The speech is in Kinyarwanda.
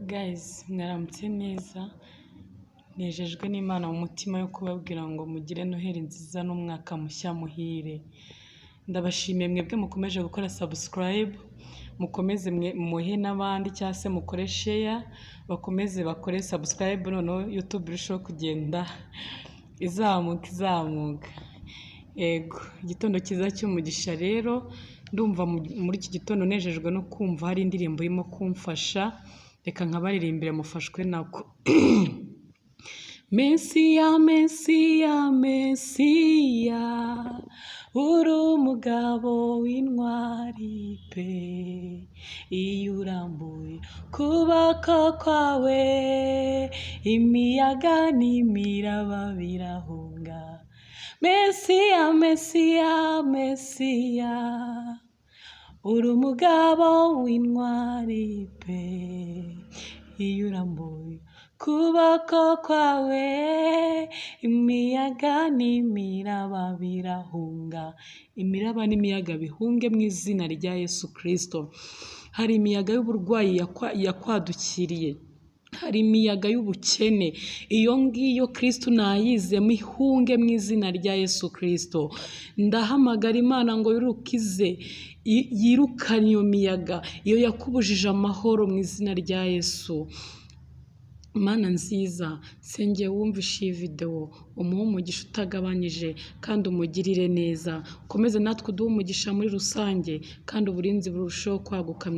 Guys, mwaramutse neza, nejejwe n'Imana mu mutima yo kubabwira ngo mugire Noheli nziza n'umwaka mushya muhire. Ndabashimiye mwebwe mukomeje gukora subscribe, mukomeze muhe n'abandi cyangwa se mukore share, bakomeze bakore subscribe, noneho YouTube irushaho kugenda izamuka. Ego, igitondo cyiza cy'umugisha rero, ndumva muri iki gitondo nejejwe no kumva hari indirimbo irimo kumfasha. Reka nkabaririmbire mufashwe nako. Mesiya, Mesiya, Mesiya, uri umugabo w'intwari pe, iyo urambuye ukuboko kwawe imiyaga n'imiraba birahunga. Mesiya, Mesiya, Mesiya, uri umugabo w'intwari pe, iyo urambuye ukuboko kwawe imiyaga n'imiraba birahunga. Imiraba n'imiyaga bihunge mu izina rya Yesu Kristo. Hari imiyaga y'uburwayi yakwadukiriye, hari imiyaga y'ubukene, iyo ngiyo Kristo nayizemo ihunge mu izina rya Yesu Kristo. Ndahamagara Imana ngo yirukize, yirukane iyo miyaga, iyo yakubujije amahoro mu izina rya Yesu. Mana nziza, sengeye wumvishe iyi video, umuhe umugisha utagabanyije kandi umugirire neza. Ukomeze natwe uduhe umugisha muri rusange kandi uburinzi burusheho kwaguka.